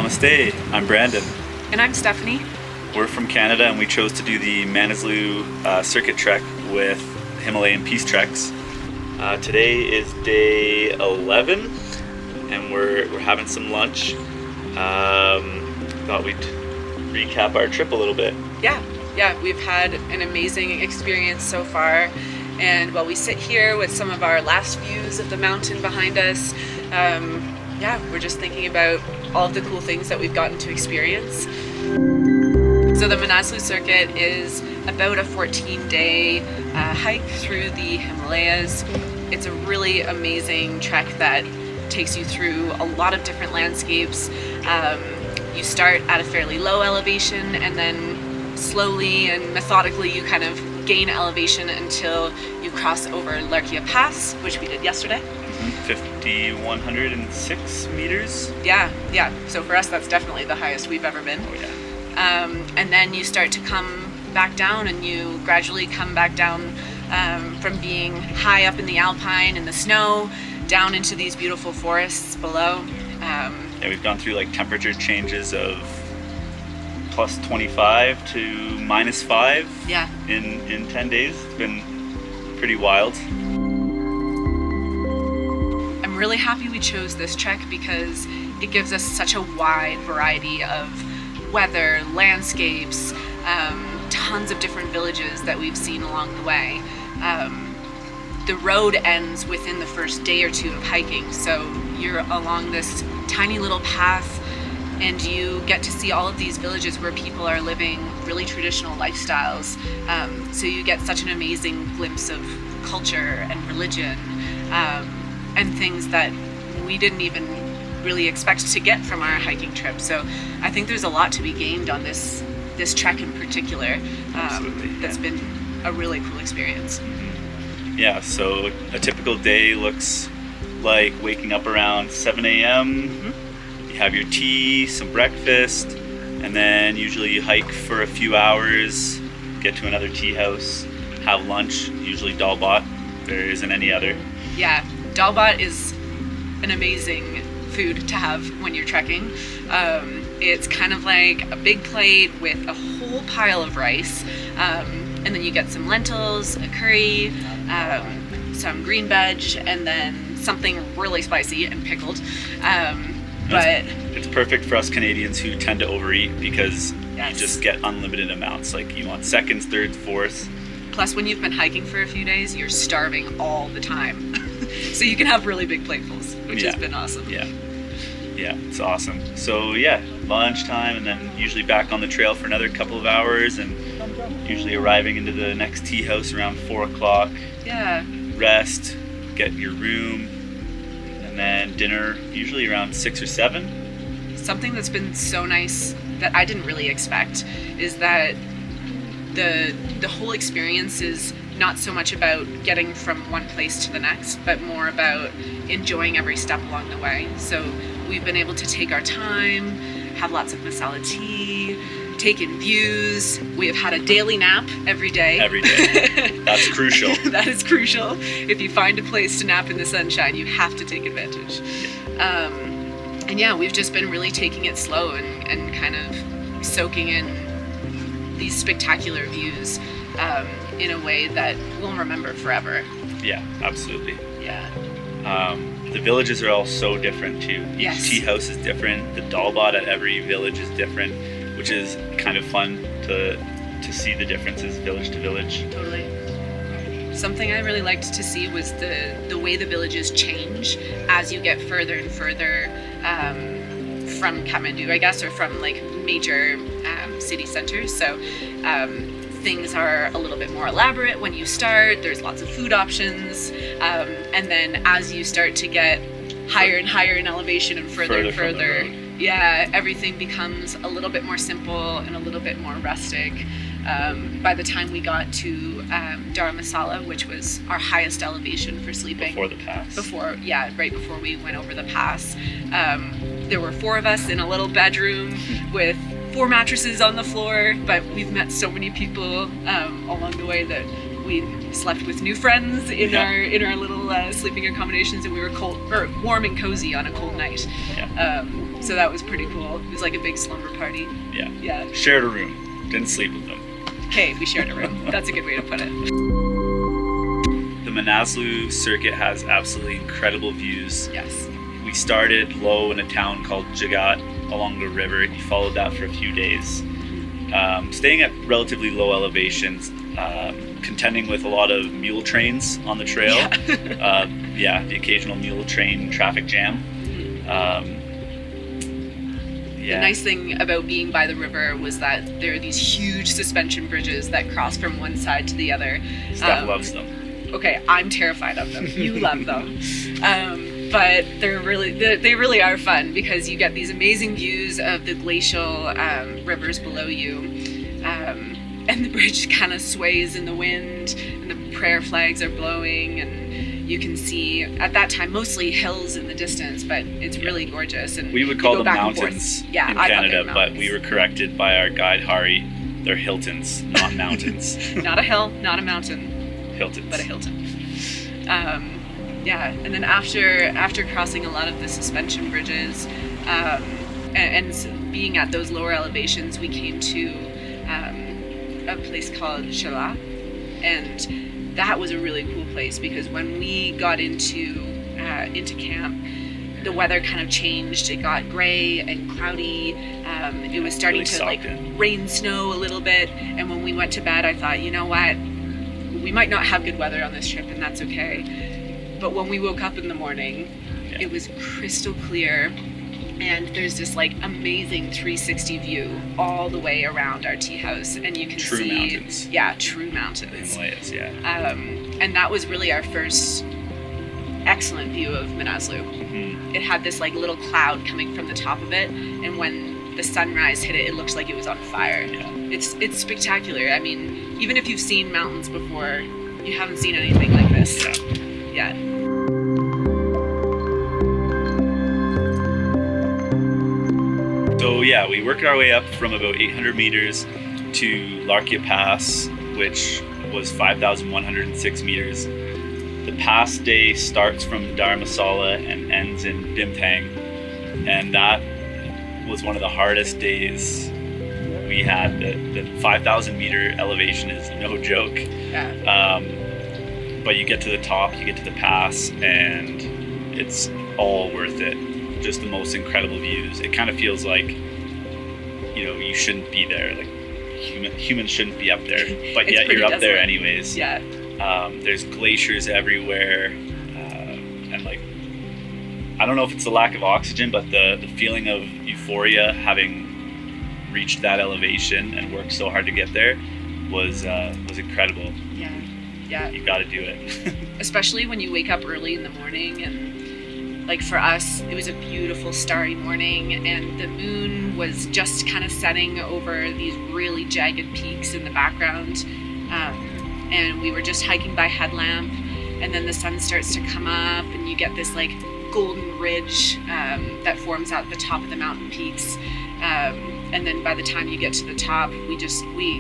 Namaste, I'm Brandon. And I'm Stephanie. We're from Canada and we chose to do the Manaslu Circuit trek with Himalayan Peace Treks. Today is day 11 and we're having some lunch. Thought we'd recap our trip a little bit. Yeah, we've had an amazing experience so far. And while we sit here with some of our last views of the mountain behind us, we're just thinking about all of the cool things that we've gotten to experience. So the Manaslu Circuit is about a 14-day hike through the Himalayas. It's a really amazing trek that takes you through a lot of different landscapes. You start at a fairly low elevation and then slowly and methodically you kind of gain elevation until you cross over Larke Pass, which we did yesterday. 5,106 meters. Yeah. So for us, that's definitely the highest we've ever been. Oh yeah. And then you start to come back down, and you gradually come back down from being high up in the alpine in the snow down into these beautiful forests below. We've gone through like temperature changes of plus 25 to minus 5 in 10 days. It's been pretty wild. I'm really happy we chose this trek because it gives us such a wide variety of weather, landscapes, tons of different villages that we've seen along the way. The road ends within the first day or two of hiking, so you're along this tiny little path and you get to see all of these villages where people are living really traditional lifestyles. So you get such an amazing glimpse of culture and religion and things that we didn't even really expect to get from our hiking trip. So I think there's a lot to be gained on this trek in particular. That's been a really cool experience. Yeah, so a typical day looks like waking up around 7 a.m. You have your tea, some breakfast, and then usually you hike for a few hours, get to another tea house, have lunch, usually dalbat. There isn't any other. Yeah, dalbat is an amazing food to have when you're trekking. It's kind of like a big plate with a whole pile of rice, and then you get some lentils, a curry, some green veg, and then something really spicy and pickled. But it's perfect for us Canadians who tend to overeat because Yes. you just get unlimited amounts. Like you want seconds, thirds, fourths. plus when you've been hiking for a few days, you're starving all the time. So you can have really big platefuls, which has been awesome. Yeah, it's awesome. So lunchtime and then usually back on the trail for another couple of hours and usually arriving into the next tea house around 4 o'clock. Yeah. Rest, get your room, and then dinner usually around 6 or 7. Something that's been so nice that I didn't really expect is that the whole experience is not so much about getting from one place to the next, but more about enjoying every step along the way. So we've been able to take our time, have lots of masala tea, take in views. We have had a daily nap every day. Every day. That's crucial. That is crucial. If you find a place to nap in the sunshine, you have to take advantage. We've just been really taking it slow and kind of soaking in these spectacular views in a way that we'll remember forever. Yeah, absolutely. Yeah. The villages are all so different too. Each tea house is different. The dalbat at every village is different, which is kind of fun to see the differences village to village. Totally. Something I really liked to see was the way the villages change as you get further and further from Kathmandu, I guess, or from like major city centers. So things are a little bit more elaborate when you start. There's lots of food options, and then as you start to get higher and higher in elevation and further and further, everything becomes a little bit more simple and a little bit more rustic. By the time we got to Dharamsala, which was our highest elevation for sleeping. Before the pass. Right before we went over the pass. There were 4 of us in a little bedroom with 4 mattresses on the floor, but we've met so many people along the way that we slept with new friends in our little sleeping accommodations, and we were warm and cozy on a cold night. So that was pretty cool. It was like a big slumber party. Yeah. Shared a room. Didn't sleep with them. Okay, we shared a room. That's a good way to put it. The Manaslu Circuit has absolutely incredible views. Yes. We started low in a town called Jagat along the river. You followed that for a few days, staying at relatively low elevations, contending with a lot of mule trains on the trail. The occasional mule train traffic jam. The nice thing about being by the river was that there are these huge suspension bridges that cross from one side to the other. Steph loves them. Okay, I'm terrified of them. You love them. But they really are fun because you get these amazing views of the glacial rivers below you. And the bridge kind of sways in the wind, and the prayer flags are blowing, and you can see, at that time, mostly hills in the distance, but it's really gorgeous. And we would call them mountains in Canada, but we were corrected by our guide, Hari. They're Hiltons, not mountains. Not a hill, not a mountain. Hiltons. But a Hilton. And then after crossing a lot of the suspension bridges, and being at those lower elevations, we came to a place called Shyala, and that was a really cool place because when we got into camp, the weather kind of changed. It got gray and cloudy. It was starting to rain, snow a little bit. And when we went to bed, I thought, you know what? We might not have good weather on this trip, and that's okay. But when we woke up in the morning, it was crystal clear. And there's this amazing 360 view all the way around our tea house, and you can see mountains. Yeah, true mountains. Himalayas, and that was really our first excellent view of Manaslu. Mm-hmm. It had this little cloud coming from the top of it, and when the sunrise hit it, it looked like it was on fire. Yeah. It's spectacular. I mean, even if you've seen mountains before, you haven't seen anything like this. Yeah. So we worked our way up from about 800 meters to Larke Pass, which was 5,106 meters. The pass day starts from Dharamsala and ends in Bimthang, and that was one of the hardest days we had. The 5,000 meter elevation is no joke. Yeah. But you get to the top, you get to the pass, and it's all worth it. Just the most incredible views. It kind of feels like, you shouldn't be there. Humans shouldn't be up there, but yet you're up there anyways. Yeah. There's glaciers everywhere, and I don't know if it's the lack of oxygen, but the feeling of euphoria having reached that elevation and worked so hard to get there was incredible. Yeah. You got to do it. Especially when you wake up early in the morning, and for us, it was a beautiful starry morning, and the moon was just kind of setting over these really jagged peaks in the background. And we were just hiking by headlamp, and then the sun starts to come up, and you get this golden ridge that forms out the top of the mountain peaks. And then by the time you get to the top, we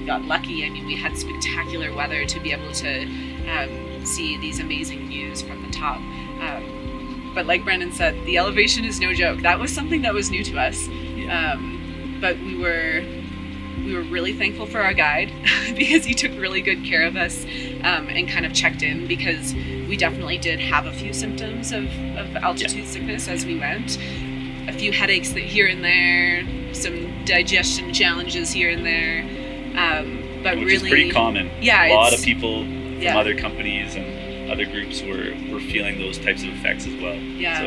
got lucky. I mean, we had spectacular weather to be able to see these amazing views from the top. But like Brandon said, the elevation is no joke. That was something that was new to us. Yeah. But we were really thankful for our guide because he took really good care of us and kind of checked in, because we definitely did have a few symptoms of altitude sickness as we went. A few headaches here and there, some digestion challenges here and there. But which really, is pretty common. Yeah, a lot of people from other companies and other groups were feeling those types of effects as well. Yeah. So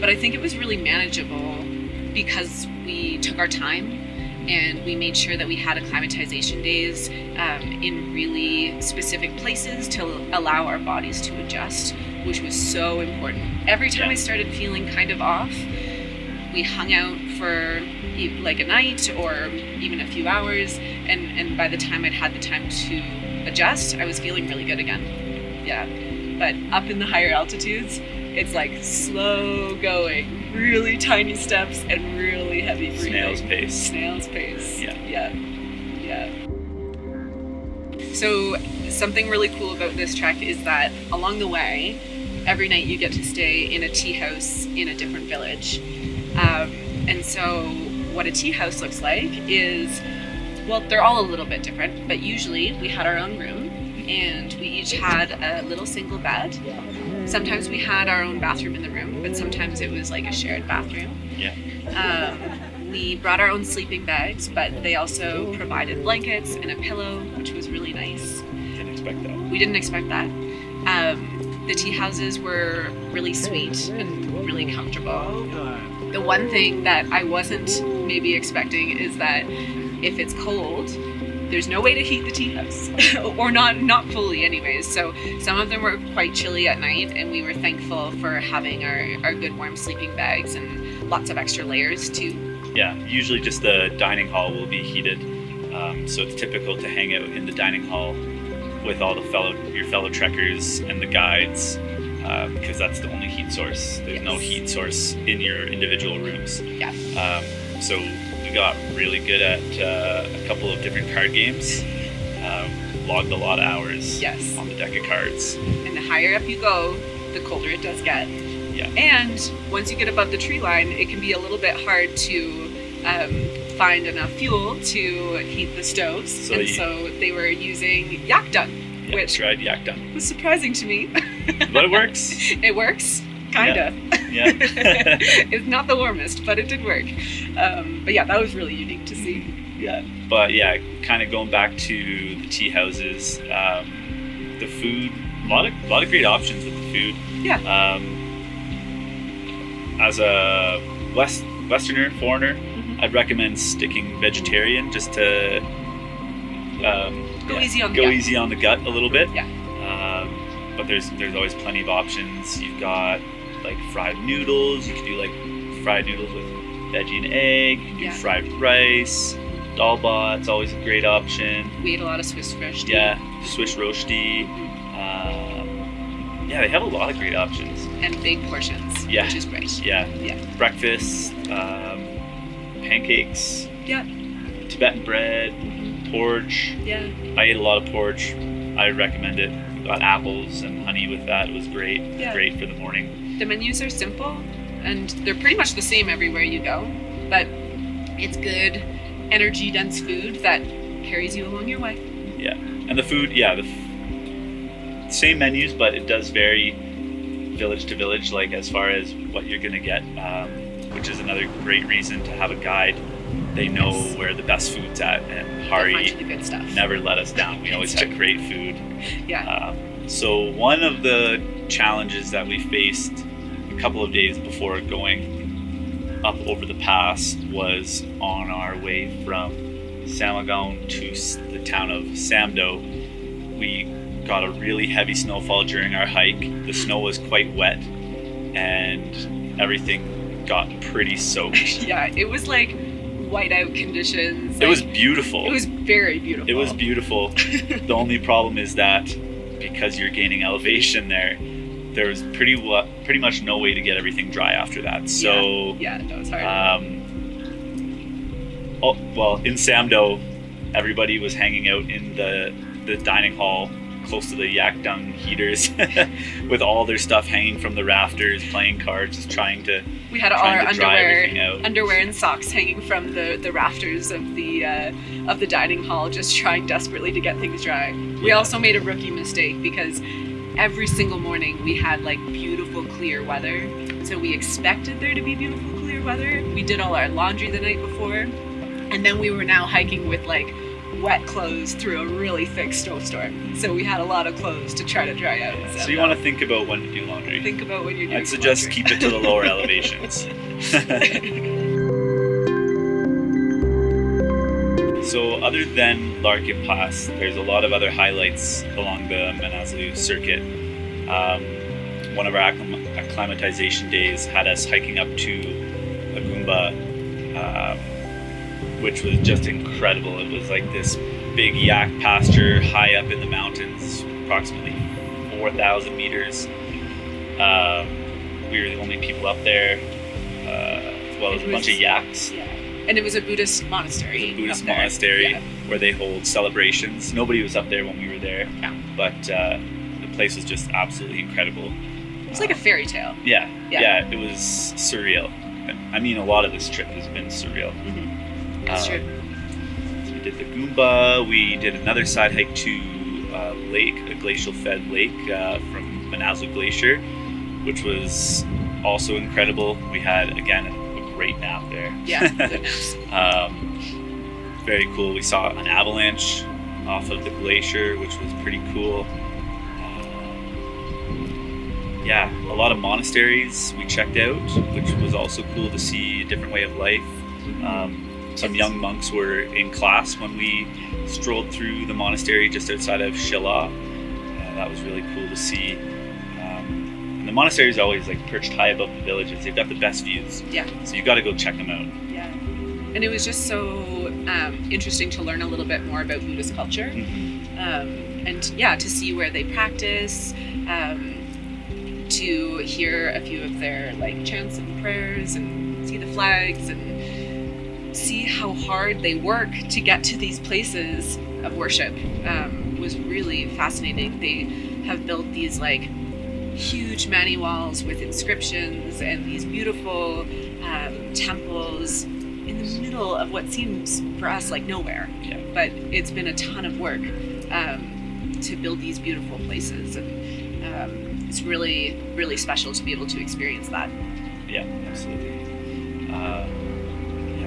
but I think it was really manageable because we took our time and we made sure that we had acclimatization days in really specific places to allow our bodies to adjust, which was so important. Every time I started feeling kind of off, we hung out for a night or even a few hours, and by the time I'd had the time to adjust, I was feeling really good again. Yeah, but up in the higher altitudes, it's slow going, really tiny steps and really heavy breathing. Snail's pace. Yeah. So something really cool about this trek is that along the way, every night you get to stay in a tea house in a different village. And so what a tea house looks like is, well, they're all a little bit different, but usually we had our own room and we each had a little single bed. Sometimes we had our own bathroom in the room, but sometimes it was like a shared bathroom. Yeah. We brought our own sleeping bags, but they also provided blankets and a pillow, which was really nice. Didn't expect that. We didn't expect that. The tea houses were really sweet and really comfortable. The one thing that I wasn't maybe expecting is that if it's cold, there's no way to heat the tea house, or not fully anyways. So some of them were quite chilly at night, and we were thankful for having our good warm sleeping bags and lots of extra layers too. Yeah, usually just the dining hall will be heated, so it's typical to hang out in the dining hall with all your fellow trekkers and the guides, because that's the only heat source. There's no heat source in your individual rooms. Yeah. So we got really good at a couple of different card games. Logged a lot of hours on the deck of cards. And the higher up you go, the colder it does get. Yeah. And once you get above the tree line, it can be a little bit hard to find enough fuel to heat the stoves. So they were using yak dung, which tried yak dung. Was surprising to me. But it works. It works, kinda. Yeah. It's not the warmest, but it did work. But yeah, that was really unique to see. Yeah. But yeah, kind of going back to the tea houses, the food, a lot of great options with the food. Yeah. As a Westerner, foreigner, I'd recommend sticking vegetarian just to go easy on the gut a little bit. Yeah. But there's always plenty of options. You've got like fried noodles. You can do like fried noodles with veggie and egg. You can do fried rice. Dal bhat's always a great option. We ate a lot of Swiss rosti. Yeah, Swiss rosti. Yeah, they have a lot of great options. And big portions, which is great. Yeah. Breakfast, pancakes. Yeah. Tibetan bread, porridge. Yeah. I ate a lot of porridge. I recommend it. Got apples and honey with that. It was great. Yeah. Great for the morning. The menus are simple, and they're pretty much the same everywhere you go. But it's good, energy-dense food that carries you along your way. Yeah. And the food, same menus, but it does vary village to village, like as far as what you're going to get, which is another great reason to have a guide. They know where the best food's at, and Hari the good stuff. never let us down. We always had great food. Yeah. So one of the challenges that we faced a couple of days before going up over the pass was on our way from Samagaun to the town of Samdo. We got a really heavy snowfall during our hike. The snow was quite wet and everything got pretty soaked. Yeah, it was like whiteout conditions. It was beautiful. It was very beautiful. It was beautiful. The only problem is that because you're gaining elevation there was pretty much no way to get everything dry after that. So yeah, that was hard. In Samdo, everybody was hanging out in the dining hall close to the yak dung heaters with all their stuff hanging from the rafters, playing cards, just trying to we had our underwear and socks hanging from the rafters of the dining hall, just trying desperately to get things dry. We also made a rookie mistake because every single morning we had like beautiful clear weather, so we expected there to be beautiful clear weather. We did all our laundry the night before, and then we were now hiking with like wet clothes through a really thick snowstorm. So we had a lot of clothes to try to dry out. Yeah, so you want to think about when to do laundry. Think about when you're doing I'd suggest laundry. Keep it to the lower elevations. So other than Larke Pass, there's a lot of other highlights along the Manaslu Circuit. One of our acclimatization days had us hiking up to a Gumba, which was just incredible. It was like this big yak pasture high up in the mountains, approximately 4,000 meters. We were the only people up there, as well as a bunch of yaks. Yeah. And it was a Buddhist monastery. Where they hold celebrations. Nobody was up there when we were there, but the place was just absolutely incredible. It was like a fairy tale. Yeah, it was surreal. I mean, a lot of this trip has been surreal. That's true. So we did the Gumba. We did another side hike to a glacial-fed lake from Manaslu Glacier, which was also incredible. We had, again, a great nap there. Yeah, good naps. Very cool. We saw an avalanche off of the glacier, which was pretty cool. Yeah, a lot of monasteries we checked out, which was also cool to see a different way of life. Some young monks were in class when we strolled through the monastery just outside of Shyala. That was really cool to see. And the monastery is always like perched high above the villages. They've got the best views. Yeah. So you got to go check them out. Yeah. And it was just so interesting to learn a little bit more about Buddhist culture. And yeah, to see where they practice, to hear a few of their like chants and prayers and see the flags and see how hard they work to get to these places of worship was really fascinating. They have built these like huge mani walls with inscriptions and these beautiful temples in the middle of what seems for us like nowhere. Yeah. But it's been a ton of work to build these beautiful places, and it's really, really special to be able to experience that. Yeah, absolutely.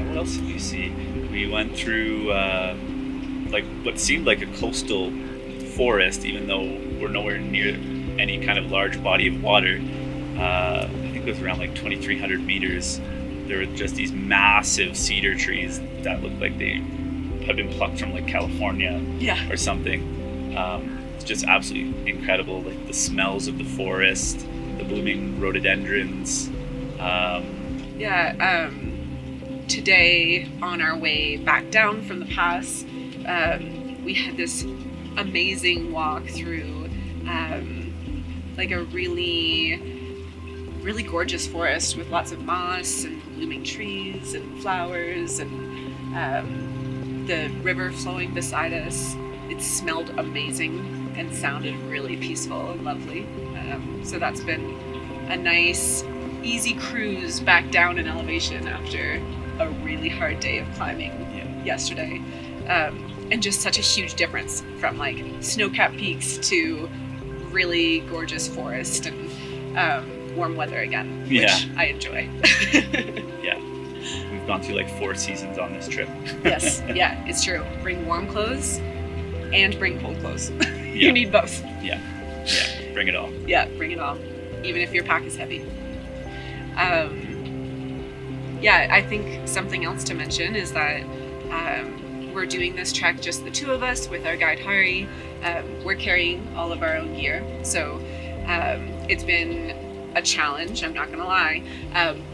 What else did we see? We went through like what seemed like a coastal forest, even though we're nowhere near any kind of large body of water. I think it was around like 2,300 meters. There were just these massive cedar trees that looked like they had been plucked from like California or something. It's just absolutely incredible. Like the smells of the forest, the blooming rhododendrons. Today, on our way back down from the pass, we had this amazing walk through like a really gorgeous forest with lots of moss and blooming trees and flowers, and the river flowing beside us. It smelled amazing and sounded really peaceful and lovely. So that's been a nice, easy cruise back down in elevation after a really hard day of climbing yesterday. And just such a huge difference from like snow-capped peaks to really gorgeous forest and warm weather again, which I enjoy. Yeah. We've gone through like 4 seasons on this trip. Yes, yeah, it's true. Bring warm clothes and bring cold clothes. You need both. Yeah, bring it all. Yeah, bring it all, even if your pack is heavy. I think something else to mention is that we're doing this trek just the two of us with our guide Hari. We're carrying all of our own gear, so it's been a challenge, I'm not gonna lie,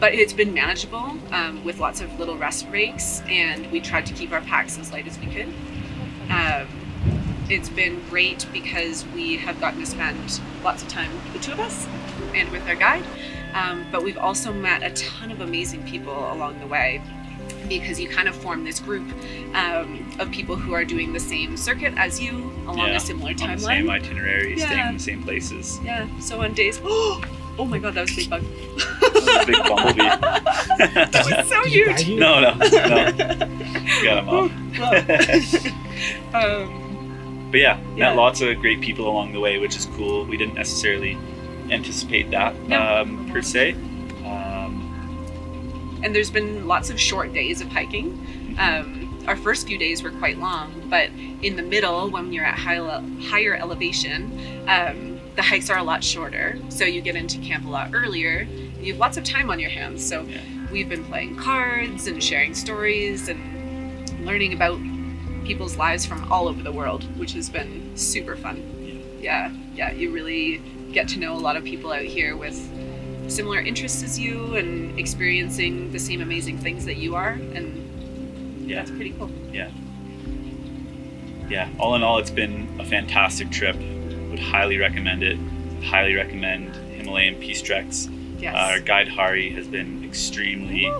but it's been manageable with lots of little rest breaks, and we tried to keep our packs as light as we could. It's been great because we have gotten to spend lots of time with the two of us and with our guide, but we've also met a ton of amazing people along the way, because you kind of form this group of people who are doing the same circuit as you along a similar timeline. On the same itinerary, staying in the same places. Yeah, so on days, oh my god, that was a big bug. That was a big bumblebee. That was so huge. No. Got him off. But met lots of great people along the way, which is cool. We didn't necessarily anticipate that per se. And there's been lots of short days of hiking. Our first few days were quite long, but in the middle, when you're at higher elevation, the hikes are a lot shorter. So you get into camp a lot earlier. You have lots of time on your hands. So we've been playing cards and sharing stories and learning about people's lives from all over the world, which has been super fun. Yeah, you really get to know a lot of people out here with similar interests as you and experiencing the same amazing things that you are, and that's pretty cool. All in all, it's been a fantastic trip. Would highly recommend it. Highly recommend Himalayan Peace Treks. Our guide Hari has been extremely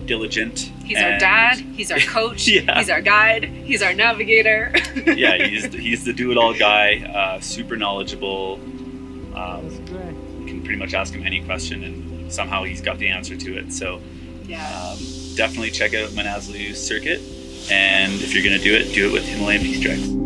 diligent. He's our dad, he's our coach, he's our guide, he's our navigator. He's the do-it-all guy, super knowledgeable. You can pretty much ask him any question and somehow he's got the answer to it. So Yeah. definitely check out Manaslu Circuit, and if you're going to do it with Himalayan Peace Treks.